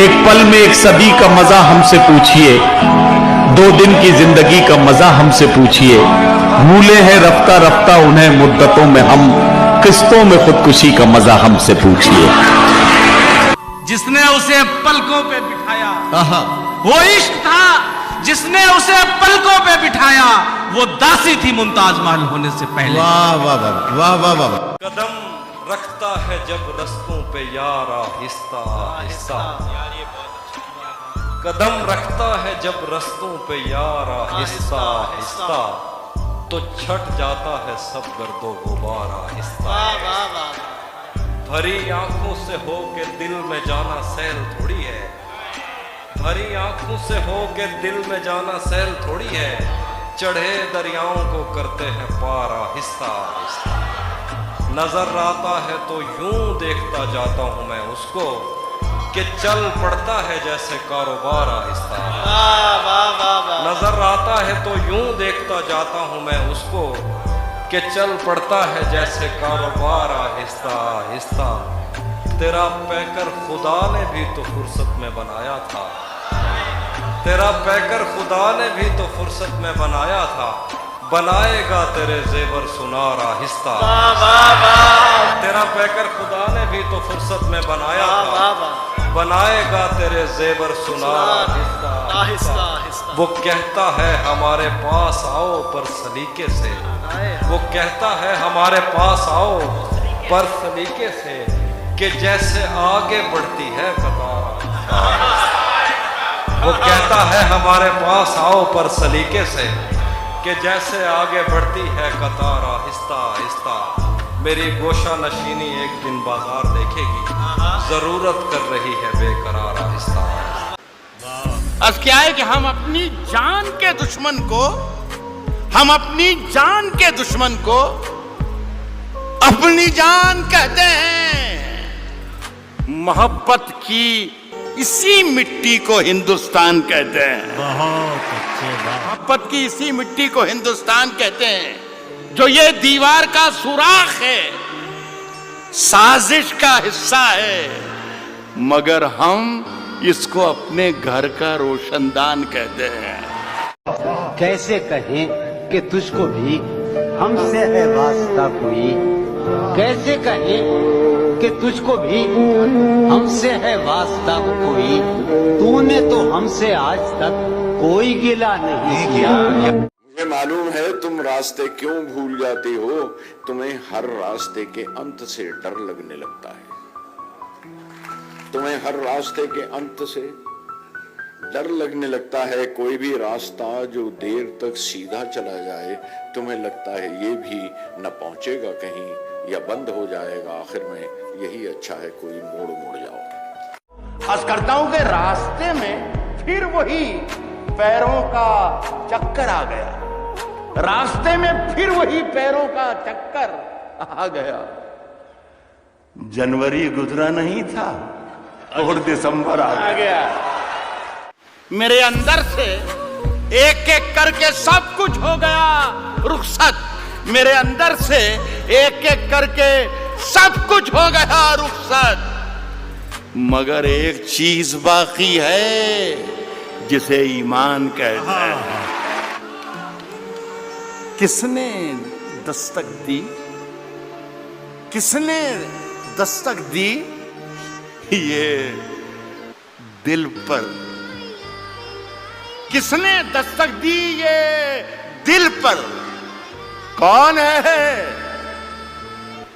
एक पल में एक सदी का मजा हमसे पूछिए, 2 दिन की जिंदगी का मजा हमसे पूछिए। भूले हैं रफ्ता रफ्ता उन्हें मुद्दतों में हम, किस्तों में खुदकुशी का मजा हमसे पूछिए। जिसने उसे पलकों पे बिठाया वो इश्क था, जिसने उसे पलकों पे बिठाया वो दासी थी मुमताज महल होने से पहले। वाह वाह वाह वाह वाह वाह। कदम रखता है जब रस्तों पे यार आहिस्ता आहिस्ता, कदम रखता है जब रस्तों पे यार आहिस्ता आहिस्ता, तो छट जाता है सब गर्दो गुबार आहिस्ता। भरी आंखों से हो के दिल में जाना सहल थोड़ी है, भरी आंखों से हो के दिल में जाना सहल थोड़ी है, चढ़े दरियाओं को करते हैं पार आहिस्ता आहिस्ता। नजर आता है तो यूं देखता जाता हूं मैं उसको, कि चल पड़ता है जैसे कारोबार आहिस्ता। नजर आता है तो यूं देखता जाता हूं मैं उसको, कि चल पड़ता है जैसे कारोबार आहिस्ता आहिस्ता। तेरा पैकर खुदा ने भी तो फुर्सत में बनाया था, तेरा पैकर खुदा ने भी तो फुर्सत में बनाया था, बनाएगा तेरे जेवर सुनार आहिस्ता। तेरा पैकर खुदा ने भी तो फुर्सत में बनाया था, बनाएगा तेरे जेवर सुनार आहिस्ता आहिस्ता। वो कहता है हमारे पास आओ पर सलीके से, वो कहता है हमारे पास आओ पर सलीके से, कि जैसे आगे बढ़ती है कतार। वो कहता है हमारे पास आओ पर सलीके से, कि जैसे आगे बढ़ती है कतार आहिस्ता आहिस्ता। मेरी गोशा नशीनी एक दिन बाजार देखेगी, जरूरत कर रही है बेकरार आहिस्ता आहिस्ता। अब क्या है कि हम अपनी जान के दुश्मन को, हम अपनी जान के दुश्मन को अपनी जान कहते हैं। मोहब्बत की इसी मिट्टी को हिंदुस्तान कहते हैं। बहुत अच्छे बात। मोहब्बत की इसी मिट्टी को हिंदुस्तान कहते हैं, जो ये दीवार का सुराख है, साजिश का हिस्सा है, मगर हम इसको अपने घर का रोशनदान कहते हैं। कैसे कहें कि तुझको भी हमसे है वास्ता कोई, कैसे कहें कि तुझको भी हमसे है वास्ता कोई, तूने तो हमसे आज तक कोई गिला नहीं किया। मुझे मालूम है तुम रास्ते क्यों भूल जाती हो, तुम्हें हर रास्ते के अंत से डर लगने लगता है, तुम्हें हर रास्ते के अंत से डर लगने लगता है। कोई भी रास्ता जो देर तक सीधा चला जाए, तुम्हें लगता है ये भी न पहुंचेगा कहीं या बंद हो जाएगा, आखिर में यही अच्छा है कोई मोड़ मुड़ जाओ। अर्ज करता हूं कि रास्ते में फिर वही पैरों का चक्कर आ गया, रास्ते में फिर वही पैरों का चक्कर आ गया। जनवरी गुजरा नहीं था और दिसंबर आ गया। मेरे अंदर से एक एक करके सब कुछ हो गया रुखसत, मेरे अंदर से एक एक करके सब कुछ हो गया रुखसत, मगर एक चीज बाकी है जिसे ईमान कहते हैं। किसने दस्तक दी, किसने दस्तक दी ये दिल पर, किसने दस्तक दी ये दिल पर, कौन है?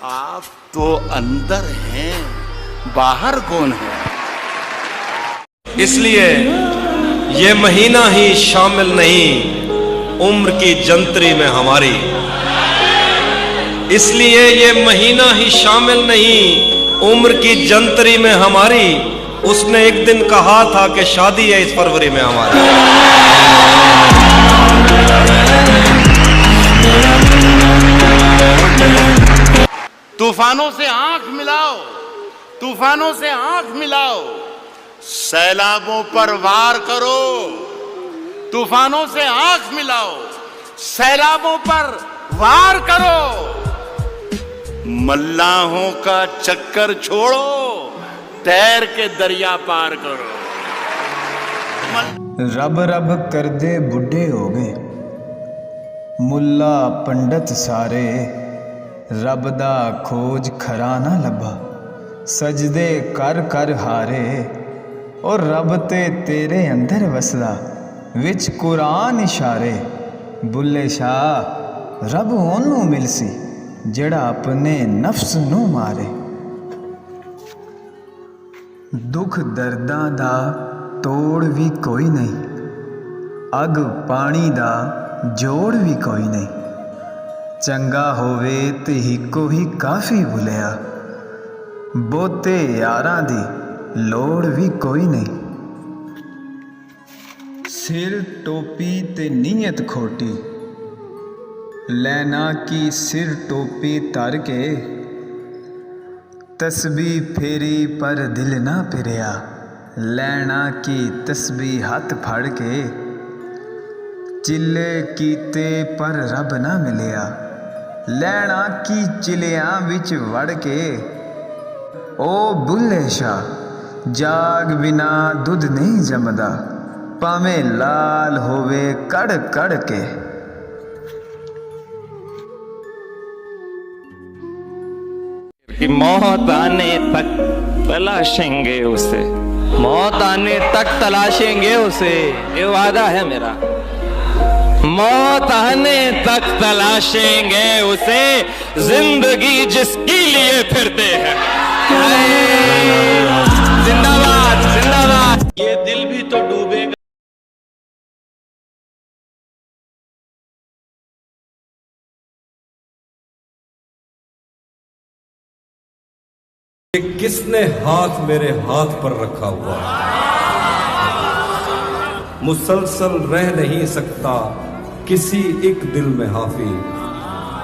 आप तो अंदर हैं, बाहर कौन है? इसलिए ये महीना ही शामिल नहीं उम्र की जंतरी में हमारी, इसलिए ये महीना ही शामिल नहीं उम्र की जंतरी में हमारी। उसने एक दिन कहा था कि शादी है इस फरवरी में हमारी। तूफानों से आंख मिलाओ, तूफानों से आंख मिलाओ, सैलाबों पर वार करो। तूफानों से आंख मिलाओ, सैलाबों पर वार करो। मल्लाहों का चक्कर छोड़ो, तैर के दरिया पार करो। रब रब कर दे बुढ़े हो गए, मुल्ला पंडित सारे, रब दा खोज खरा ना लभा, सजदे कर कर हारे। और रब ते तेरे अंदर वसदा, विच कुरान इशारे। बुल्ले शाह रब ओनू मिलसी, जड़ा अपने नफ्स नू मारे। दुख दर्दां दा तोड़ भी कोई नहीं, अग पानी दा जोड़ भी कोई नहीं। चंगा होवे ते हिको ही काफ़ी भुलिया, बोते यारां दी लोड़ भी कोई नहीं। सिर टोपी ते नीयत खोटी, लैना की सिर टोपी तर के। तस्बीह फेरी पर दिल ना फिरिया, लैना की तस्बीह हाथ फड़ के। चिल्ले कीते पर रब ना मिलिया, लैना की चिलियां विच वड़ के। ओ बुल्ले शाह जाग बिना दुध नहीं जमदा, पावे लाल होवे कड़ कड़ के। कि मौत आने तक तलाशेंगे उसे, मौत आने तक तलाशेंगे उसे, ये वादा है मेरा। मौत आने तक तलाशेंगे उसे, जिंदगी जिसके लिए फिरते हैं। जिंदाबाद जिंदाबाद। ये दिल भी तो डूबेगा। किसने हाथ मेरे हाथ पर रखा हुआ है? मुसलसल रह नहीं सकता किसी एक दिल में हाफी,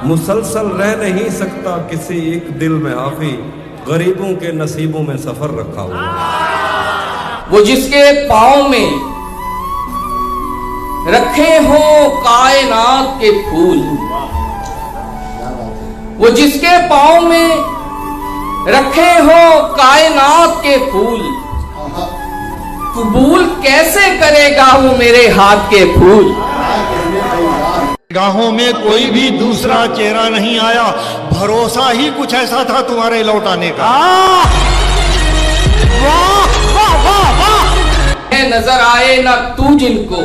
मुसलसल रह नहीं सकता किसी एक दिल में हाफी। गरीबों के नसीबों में सफर रखा हुआ है। वो जिसके पाँव में रखे हो कायनात के फूल, वो जिसके पाँव में रखे हो कायनात के फूल, कबूल कैसे करेगा वो मेरे हाथ के फूल। गाहों में कोई भी दूसरा चेहरा नहीं आया, भरोसा ही कुछ ऐसा था तुम्हारे लौटाने का। नजर आए ना तू जिनको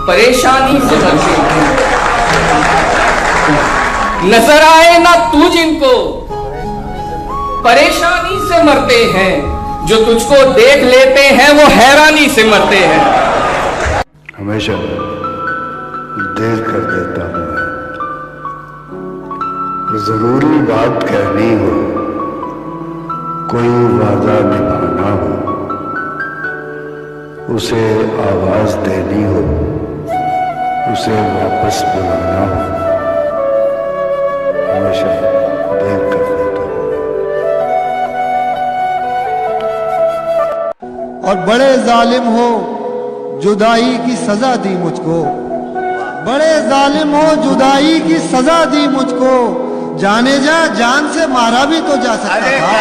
परेशानी से मरते हैं, नजर आए ना तू जिनको परेशानी से मरते हैं, जो तुझको देख लेते हैं वो हैरानी से मरते हैं। हमेशा देर कर देता हूं मैं, जरूरी बात कहनी हो, कोई वादा निभाना हो, उसे आवाज देनी हो, उसे वापस बुलाना हो, हमेशा देर कर देता हूं। और बड़े जालिम हो जुदाई की सजा दी मुझको, बड़े जालिम हो जुदाई की सजा दी मुझको। जाने जा जान से मारा भी तो जा सकता था।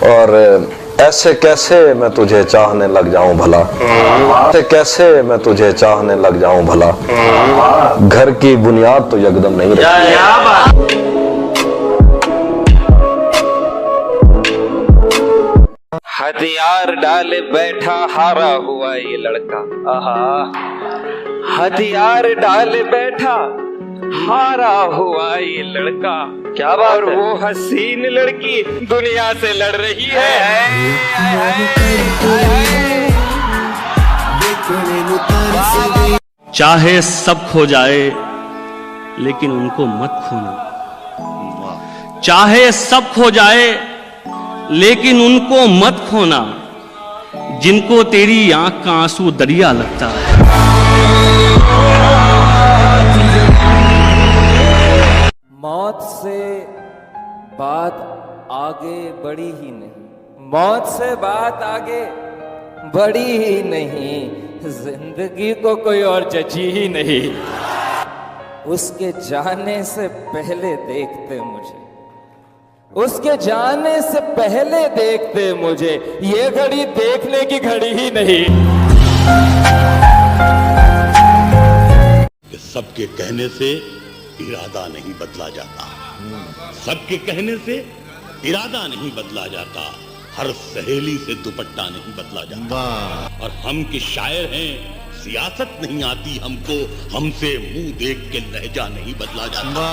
और ऐसे कैसे मैं तुझे चाहने लग जाऊं भला, ऐसे कैसे मैं तुझे चाहने लग जाऊं भला, घर की बुनियाद तो यकदम नहीं रही। हथियार डाले बैठा हारा हुआ ये लड़का, आहा। हथियार डाले बैठा हारा हुआ ये लड़का, क्या बात। और वो हसीन लड़की दुनिया से लड़ रही है। चाहे सब खो जाए लेकिन उनको मत खोना, चाहे सब खो जाए लेकिन उनको मत खोना, जिनको तेरी आंख का आंसू दरिया लगता है। मौत से बात आगे बढ़ी ही नहीं, मौत से बात आगे बढ़ी ही नहीं, जिंदगी को कोई और जची ही नहीं। उसके जाने से पहले देखते मुझे, उसके जाने से पहले देखते मुझे, ये घड़ी देखने की घड़ी ही नहीं। सबके कहने से इरादा नहीं बदला जाता, सबके कहने से इरादा नहीं बदला जाता, हर सहेली से दुपट्टा नहीं बदला जाता। और हम के शायर हैं, सियासत नहीं आती हमको, हमसे मुंह देख के लहजा नहीं बदला जाता।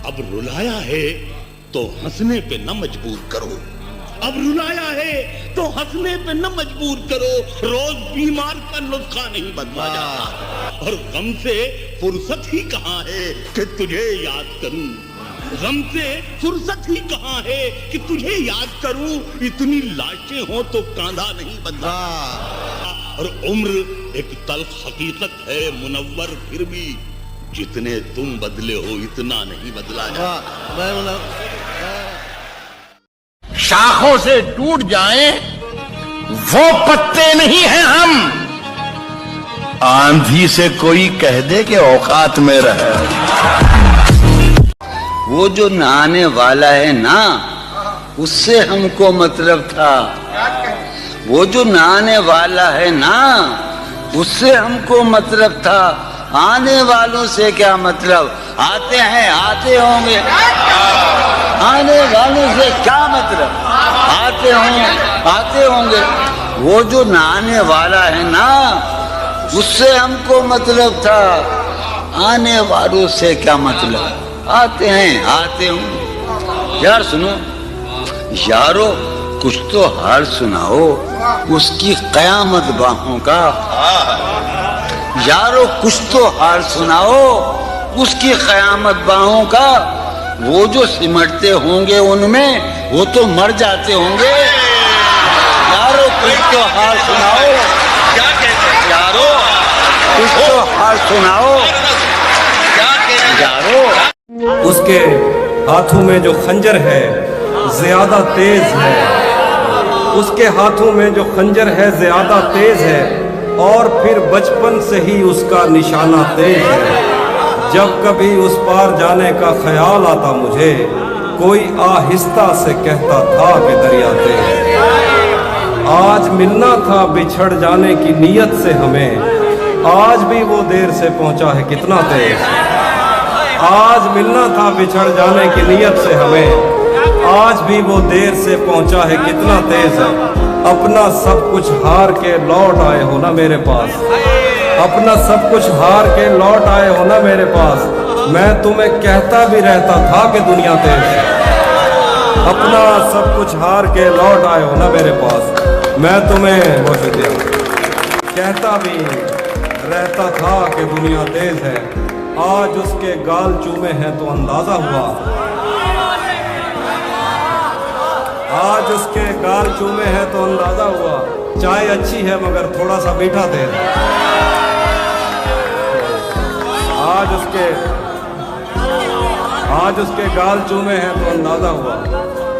अब रुलाया है तो हंसने पे न मजबूर करो, अब रुलाया है तो हंसने पे न मजबूर करो, रोज बीमार का नुस्खा नहीं बदला जाता। और गम से फुर्सत ही कहाँ है कि तुझे याद करूं, गम से फुर्सत ही कहाँ है कि तुझे याद करूं, इतनी लाशें हो तो कांधा नहीं बदला। और उम्र एक तल्ख हकीकत है मुनव्वर, फिर भी जितने तुम बदले हो इतना नहीं बदला जाता। शाखों से टूट जाएं वो पत्ते नहीं हैं हम, आंधी से कोई कह दे कि औकात में रहे। वो जो नहाने वाला है ना, उससे हमको मतलब था। वो जो नहाने वाला है ना, उससे हमको मतलब था। आने वालों से क्या मतलब, आते हैं आते होंगे। आने वालों से क्या मतलब, आते होंगे। वो जो नहाने वाला है ना, उससे हमको मतलब था। आने वालों से क्या मतलब, आते हैं आते होंगे। यार सुनो यारो, कुछ तो हाल सुनाओ उसकी कयामत बाहों का। यारो कुछ तो हाल सुनाओ उसकी कयामत बाहों का। वो जो सिमटते होंगे उनमें वो तो मर जाते होंगे। यारो कुछ तो हाल सुनाओ, क्या कहते यारो, कुछ तो हाल सुनाओ, क्या कहते यारो। उसके हाथों में जो खंजर है ज्यादा तेज है, उसके हाथों में जो खंजर है ज्यादा तेज है, और फिर बचपन से ही उसका निशाना तेज है। जब कभी उस पार जाने का ख्याल आता मुझे, कोई आहिस्ता से कहता था कि दरिया तेज। आज मिलना था बिछड़ जाने की नीयत से हमें, आज भी वो देर से पहुंचा है कितना तेज। आज मिलना था बिछड़ जाने की नीयत से हमें, आज भी वो देर से पहुंचा है कितना तेज है। अपना सब कुछ हार के लौट आए हो ना मेरे पास, अपना सब कुछ हार के लौट आए हो ना मेरे पास। मैं तुम्हें कहता भी रहता था कि दुनिया तेज है। अपना सब कुछ हार के लौट आए हो ना मेरे पास, मैं तुम्हें वो कहता भी रहता था कि दुनिया तेज है। आज उसके गाल चूमे हैं तो अंदाजा हुआ, आज उसके गाल चूमे हैं तो अंदाजा हुआ। चाय अच्छी है मगर थोड़ा सा मीठा दे। आज उसके गाल चूमे हैं तो अंदाजा हुआ।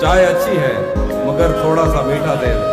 चाय अच्छी है मगर थोड़ा सा मीठा दे।